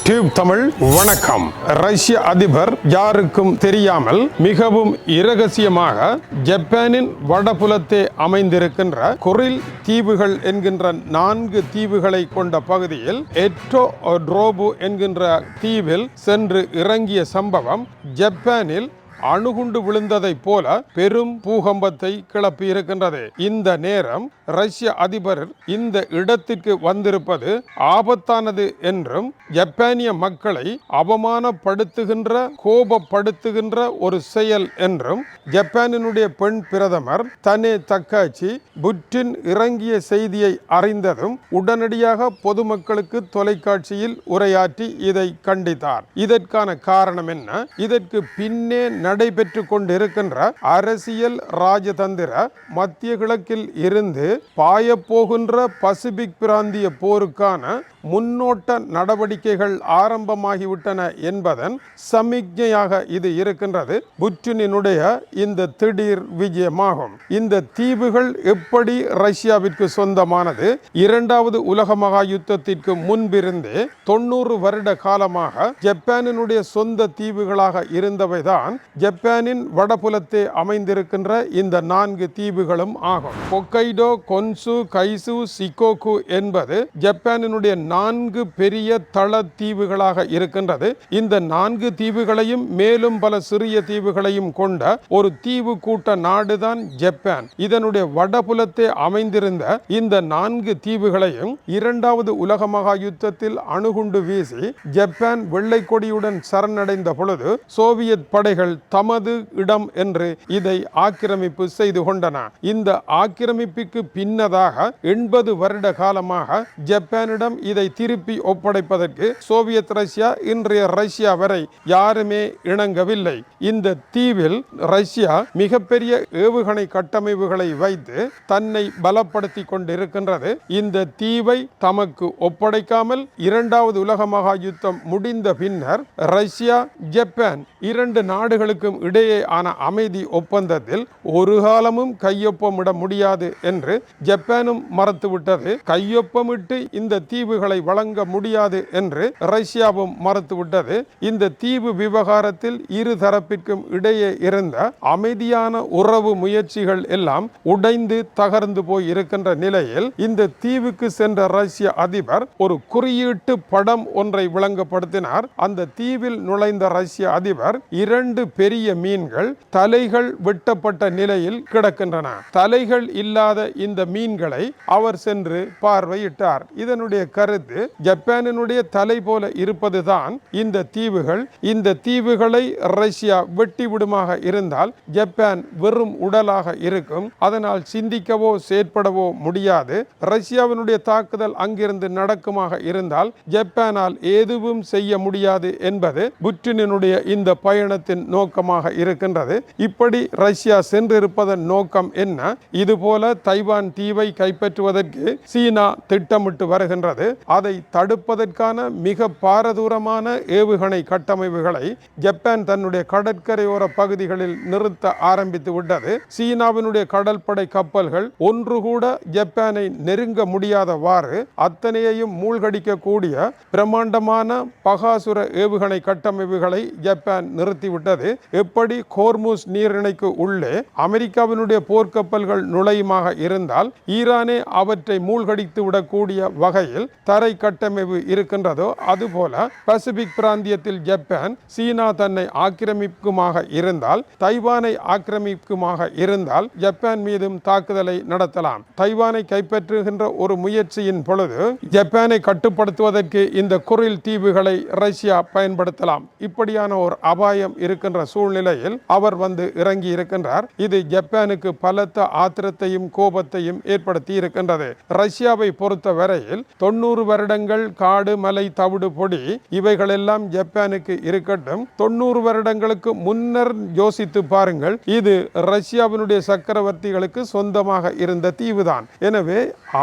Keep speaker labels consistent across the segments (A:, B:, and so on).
A: Tube Tamil வணக்கம். ரஷ்ய அதிபர் யாருக்கும் தெரியாமல் மிகவும் இரகசியமாக ஜப்பானின் வடபுலத்தே அமைந்திருக்கின்ற குரில் தீவுகள் என்கின்ற 4 தீவுகளை கொண்ட பகுதியில் எட்டோட்ரோபு என்கின்ற தீவில் சென்று இறங்கிய சம்பவம் ஜப்பானில் அணுகுண்டு விழுந்ததைப் போல பெரும் பூகம்பத்தை கிளப்பி இருக்கின்றது. இந்த நேரம் ரஷ்ய அதிபர் இந்த இடத்திற்கு வந்திருப்பது ஆபத்தானது என்றும் ஜப்பானிய மக்களை அவமானப்படுத்துகின்ற கோபப்படுத்துகின்ற ஒரு செயல் என்றும் ஜப்பானினுடைய பெண் பிரதமர் தனே தக்காச்சி புட்டின் இறங்கிய செய்தியை அறிந்ததும் உடனடியாக பொதுமக்களுக்கு தொலைக்காட்சியில் உரையாற்றி இதை கண்டித்தார். இதற்கான காரணம் என்ன? இதற்கு பின்னே நடைபெற்று கொண்டிருக்கின்ற அரசியல் ராஜதந்திர மத்திய கிழக்கில் இருந்து பாயப்போகின்ற பசிபிக் பிராந்திய போருக்கான முன்னோட்ட நடவடிக்கைகள் ஆரம்பமாகிவிட்டன என்பதன் சமிக்ஞையாக இது இருக்கின்றது. புட்டினுடைய இந்த திடீர் விஜயமாகும். இந்த தீவுகள் எப்படி ரஷ்யாவிற்கு சொந்தமானது? 2வது உலக மகா யுத்தத்திற்கு முன்பிருந்தே 90 வருட காலமாக ஜப்பானினுடைய சொந்த தீவுகளாக இருந்தவைதான் ஜப்பானின் வடபுலத்தே அமைந்திருக்கின்ற இந்த 4 தீவுகளும் ஆகும். ஹொக்கைடோ, கொன்சு, கைசு, சிகோகு என்பது ஜப்பானினுடைய 4 பெரிய தள தீவுகளாக இருக்கின்றது. இந்த 4 தீவுகளையும் மேலும் பல சிறிய தீவுகளையும் கொண்ட ஒரு தீவு கூட்ட நாடுதான் ஜப்பான். இதனுடைய வடபுலத்தே அமைந்திருந்த இந்த 4 தீவுகளையும் 2வது உலக மகா யுத்தத்தில் அணுகுண்டு வீசி ஜப்பான் வெள்ளை கொடியுடன் சரணடைந்த பொழுது சோவியத் படைகள் தமது இடம் என்று இதை ஆக்கிரமிப்பு செய்து கொண்டன. இந்த ஆக்கிரமிப்புக்கு பின்னதாக 80 வருட காலமாக ஜப்பானிடம் இதை திருப்பி ஒப்படைப்பதற்கு சோவியத் ரஷ்யா, இன்றைய ரஷ்யா வரை யாருமே இணங்கவில்லை. இந்த தீவில் ரஷ்யா மிகப்பெரிய ஏவுகணை கட்டமைப்புகளை வைத்து தன்னை பலப்படுத்தி கொண்டிருக்கின்றது. இந்த தீவை தமக்கு ஒப்படைக்காமல் 2வது உலக மகா யுத்தம் முடிந்த பின்னர் ரஷ்யா, ஜப்பான் 2 நாடுகளுக்கும் இடையே ஆன அமைதி ஒப்பந்தத்தில் ஒரு காலமும் கையொப்பமிட முடியாது என்று ஜப்பானும் மறுத்துவிட்டது. கையொப்பமிட்டு இந்த தீவுகளை வழங்க முடியாது என்று ரஷ்யாவும் மறுத்துவிட்டது. இந்த தீவு விவகாரத்தில் இரு தரப்பிற்கும் இடையே இருந்த அமைதியான உறவு முயற்சிகள் எல்லாம் உடைந்து தகர்ந்து போய் இருக்கின்ற நிலையில் இந்த தீவுக்கு சென்ற ரஷ்ய அதிபர் ஒரு குறியீட்டு படம் ஒன்றை விளங்கப்படுத்தினார். அந்த தீவில் நுழைந்த ரஷ்ய அதிபர் 2 பெரிய மீன்கள் தலைகள் வெட்டப்பட்ட நிலையில் கிடக்கின்றன. தலைகள் இல்லாத இந்த மீன்களை அவர் சென்று பார்வையிட்டார். இதனுடைய கருத்து, ஜப்பானினுடைய தலை போல இருப்பதுதான் இந்த தீவுகள். இந்த தீவுகளை ரஷ்யா வெட்டி விடுமாக இருந்தால் ஜப்பான் வெறும் உடலாக இருக்கும். அதனால் சிந்திக்கவோ செயற்படவோ முடியாது. ரஷ்யாவினுடைய தாக்குதல் அங்கிருந்து நடக்குமாக இருந்தால் ஜப்பானால் எதுவும் செய்ய முடியாது என்பது புட்டினுடைய இந்த பயணத்தின் நோக்கமாக இருக்கின்றது. இப்படி ரஷ்யா சென்றிருப்பதன் நோக்கம் என்ன? இதுபோல தைவான் தீவை கைப்பற்றுவதற்கு சீனா திட்டமிட்டு வருகின்றது. அதை தடுப்பதற்கான மிக பாரதூரமான ஏவுகணை கட்டமைப்புகளை ஜப்பான் தன்னுடைய கடற்கரையோர பகுதிகளில் நிறுத்த ஆரம்பித்து விட்டது. சீனாவினுடைய கடற்படை கப்பல்கள் ஒன்று கூட ஜப்பானை நெருங்க முடியாதவாறு அத்தனையையும் மூழ்கடிக்கக்கூடிய பிரம்மாண்டமான பகாசுர ஏவுகணை கட்டமைப்புகளை ஜப்பான் நிறுத்திவிட்டது. எப்படி ஹோர்முஸ் நீரிணைக்கு உள்ளே அமெரிக்காவினுடைய போர்க்கப்பல்கள் நுழையுமாக இருந்தால் ஈரானே அவற்றை மூழ்கடித்து விடக்கூடிய வகையில் தரை கட்டமைப்பு இருக்கின்றதோ அதுபோல பசிபிக் பிராந்தியத்தில் ஜப்பான் சீனா தன்னை ஆக்கிரமிக்குமாக இருந்தால், தைவானை ஆக்கிரமிக்குமாக இருந்தால் ஜப்பான் மீதும் தாக்குதலை நடத்தலாம். தைவானை கைப்பற்றுகின்ற ஒரு முயற்சியின் பொழுது ஜப்பானை கட்டுப்படுத்துவதற்கு இந்த குரில் தீவுகளை ரஷ்யா பயன்படுத்தலாம். இப்படியான ஒரு அபாயம் இருக்கின்ற சூழ்நிலையில் அவர் வந்து இறங்கி இருக்கின்றார். இது ஜப்பானுக்கு பலத்த ஆத்திரத்தையும் கோபத்தையும் ஏற்படுத்தி இருக்கின்றது. ரஷ்யாவை பொறுத்த வரையில் 90 வருடங்கள் காடு, மலை, தவிடு, பொடி இவைகளெல்லாம் ஜப்பானுக்கு இருக்கட்டும். 90 வருடங்களுக்கு முன்னர் யோசித்து பாருங்கள். இது ரஷ்யாவினுடைய சக்கரவர்த்திகளுக்கு சொந்தமாக இருந்த தீவுதான். எனவே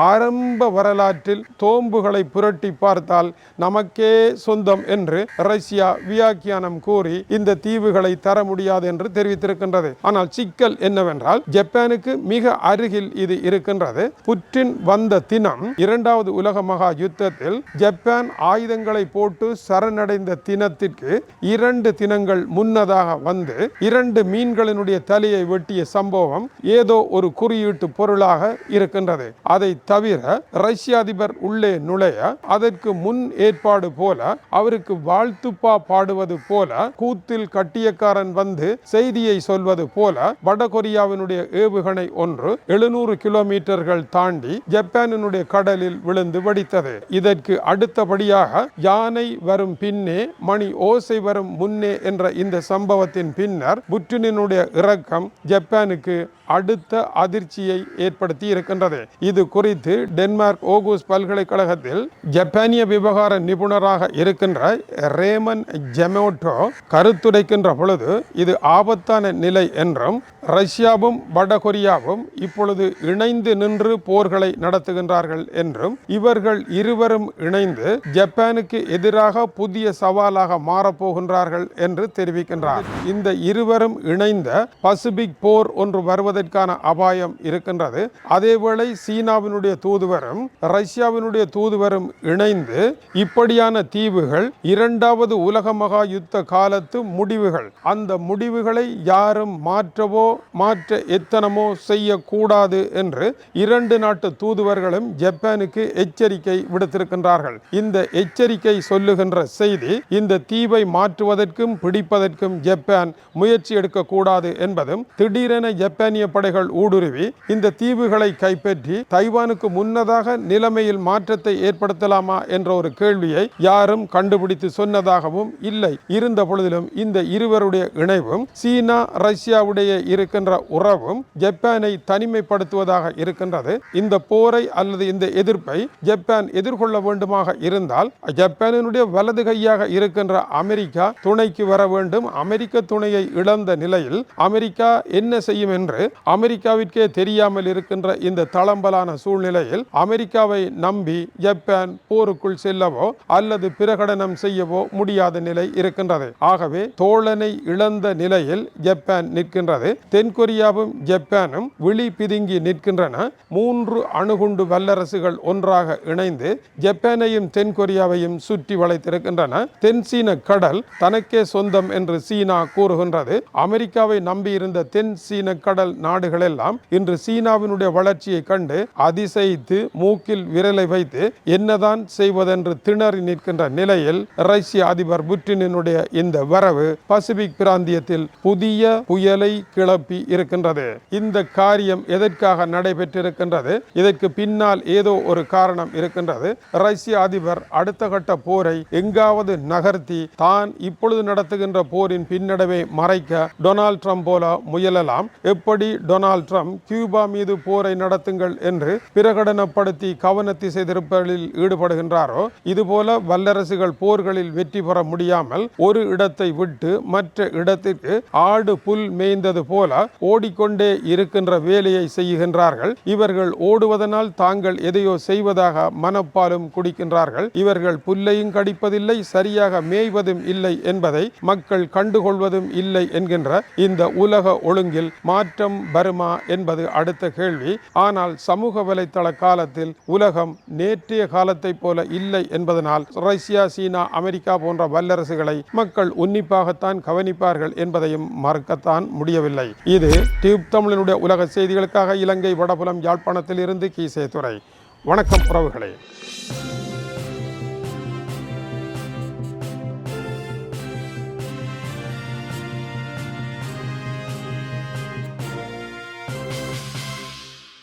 A: ஆரம்ப வரலாற்றில் தோம்புகளை புரட்டி பார்த்தால் நமக்கே சொந்தம் என்று ரஷ்யா வியாக்கியானம் கூறி இந்த தீவுகளை தர முடியாது என்று தெரிவித்திருக்கின்றது. ஆனால் சிக்கல் என்னவென்றால் ஜப்பானுக்கு மிக அருகில் இது இருக்கின்றது. புட்டின் வந்த தினம் இரண்டாவது உலக மகா யுத்தத்தில் ஜப்பான் ஆயுதங்களை போட்டு சரணடைந்த தினத்திற்கு 2 தினங்கள் முன்னதாக வந்து 2 மீன்களினுடைய தலையை வெட்டிய சம்பவம் ஏதோ ஒரு குறியீட்டு பொருளாக இருக்கின்றது. அதை தவிர ரஷ்ய அதிபர் உள்ளே நுழைய அதற்கு முன் ஏற்பாடு போல அவருக்கு வாழ்த்துப்பா பாடுவது போல கூத்தில் கட்டியக்காரன் வந்து செய்தியை சொல்வது போல வடகொரியாவினுடைய ஏவுகணை ஒன்று 700 கிலோமீட்டர்கள் தாண்டி ஜப்பானினுடைய கடலில் விழுந்து வெடித்தது. இதற்கு அடுத்தபடியாக யானை வரும் பின்னே மணி ஓசை வரும் முன்னே என்ற இந்த சம்பவத்தின் பின்னர் புட்டினுடைய இறக்கம் ஜப்பானுக்கு அடுத்த அதிர்ச்சியை ஏற்படுத்தி இருக்கின்றது. இது குறித்து டென்மார்க் ஓகூஸ் பல்கலைக்கழகத்தில் ஜப்பானிய விவகார நிபுணராக இருக்கின்ற ரேமன் ஜெமோட்டோ கருத்துரைக்கின்ற பொழுது இது ஆபத்தான நிலை என்றும் ரஷ்யாவும் வடகொரியாவும் இப்பொழுது இணைந்து நின்று போர்களை நடத்துகின்றார்கள் என்றும் இவர்கள் இருவரும் இணைந்து ஜப்பானுக்கு எதிராக புதிய சவாலாக மாறப்போகின்றார்கள் என்று தெரிவிக்கின்றார். இந்த இருவரும் இணைந்த பசிபிக் போர் ஒன்று வருவதற்கான அபாயம் இருக்கின்றது. அதேவேளை சீனாவினுடைய தூதுவரும் ரஷ்யாவினுடைய தூதுவரும் இணைந்து இப்படியான தீவுகள் இரண்டாவது உலக மகா யுத்த காலத்து முடிவுகள், அந்த முடிவுகளை யாரும் மாற்றவோ மாற்ற எத்தனமோ செய்யக்கூடாது என்று 2 நாட்டு தூதுவர்களும் ஜப்பானுக்கு எச்சரிக்கை விடுத்திருக்கின்றார்கள். இந்த எச்சரிக்கை சொல்லுகின்ற செய்தி இந்த தீவை மாற்றுவதற்கும் பிடிப்பதற்கும் ஜப்பான் முயற்சி எடுக்கக்கூடாது என்பதும், திடீரென ஜப்பானிய படைகள் ஊடுருவி இந்த தீவுகளை கைப்பற்றி தைவானுக்கு முன்னதாக நிலைமையில் மாற்றத்தை ஏற்படுத்தலாமா என்ற ஒரு கேள்வியை யாரும் கண்டுபிடித்து சொன்னதாகவும் இல்லை. இருந்த பொழுதிலும் இந்த இருவருடைய இணைவும் சீனா ரஷ்யாவுடைய இருக்கின்ற உறவும் ஜப்பானை தனிமைப்படுத்துவதாக இருக்கின்றது. இந்த போரை அல்லது இந்த எதிர்ப்பை ஜப்பான் எதிர்கொள்ள வேண்டுமாக இருந்தால் ஜப்பானினுடைய வலது கையாக இருக்கின்ற அமெரிக்கா துணைக்கு வர வேண்டும். அமெரிக்க துணையை இழந்த நிலையில் அமெரிக்கா என்ன செய்யும் என்று அமெரிக்காவிற்கே தெரியாமல் இருக்கின்ற இந்த தளம்பலான சூழ்நிலையில் அமெரிக்காவை நம்பி ஜப்பான் போருக்குள் செல்லவோ அல்லது பிரகடனம் செய்யவோ முடியாத நிலை இருக்கின்றது. ஆகவே தோழனை இழந்த நிலையில் ஜப்பான் நிற்கின்றது. தென்கொரியாவும் ஜப்பானும் விழி பிதுங்கி நிற்கின்றன. 3 அணுகுண்டு வல்லரசுகள் ஒன்றாக இணைந்து ஜப்பானையும் தென்கொரியாவையும் சுற்றி வளைத்திருக்கின்றன. தென் சீன கடல் தனக்கே சொந்தம் என்று சீனா கூறுகின்றது. அமெரிக்காவை நம்பியிருந்த தென் சீன கடல் நாடுகள் எல்லாம் இன்று சீனாவினுடைய வளர்ச்சியை கண்டு அதிசயித்து மூக்கில் விரலை வைத்து என்னதான் செய்வதென்று திணறி நிற்கின்ற நிலையில் ரஷ்ய அதிபர் புட்டினுடைய இந்த வரவு பசிபிக் பிராந்தியத்தில் புதிய புயலை கிளப்பி இருக்கின்றது. இந்த காரியம் எதற்காக நடைபெற்றிருக்கின்றது? இதற்கு பின்னால் ஏதோ ஒரு காரணம் இருக்கின்றது. ரஷ்ய அதிபர் அடுத்த கட்ட போரை எங்காவது நகர்த்தி தான் இப்பொழுது நடத்துகின்ற போரின் பின்னடைவை மறைக்க டொனால்ட் ட்ரம்ப் போல முயலலாம். எப்படி டொனால்ட் ட்ரம்ப் கியூபா மீது போரை நடத்துங்கள் என்று பிரகடனப்படுத்தி கவன திசை திருப்பலில் ஈடுபடுகின்றாரோ, இதுபோல வல்லரசுகள் போர்களில் வெற்றி பெற முடியாமல் ஒரு இடத்தை விட்டு மற்ற இடத்திற்கு ஆடு புல் மேய்ந்தது போல ஓடிக்கொண்டே இருக்கின்ற வேலையை செய்கின்றார்கள். இவர்கள் ஓடுவதனால் தாங்கள் எதையோ செய்வதாக மனப்பாலும் குடிக்கின்றார்கள். இவர்கள் புல்லையும் கடிப்பதில்லை, சரியாக மேய்வதும் இல்லை என்பதை மக்கள் கண்டுகொள்வதும் இல்லை என்கின்ற இந்த உலக ஒழுங்கில் மாற்றம் வருமா என்பது அடுத்த கேள்வி. ஆனால் சமூக வலைத்தள காலத்தில் உலகம் நேற்றைய காலத்தை போல இல்லை என்பதனால் ரஷ்யா, சீனா, அமெரிக்கா போன்ற வல்லரசுகளை மக்கள் உன்னிப்பாகத்தான் கவனிப்பார்கள் என்பதையும் மறுக்கத்தான் முடியவில்லை. இது டியூப் தமிழனுடைய உலக செய்திகளுக்காக இலங்கை வடபுலம் யாழ்ப்பாணத்தில் இருந்து கீசே துறை. வணக்கம் உறவுகளே.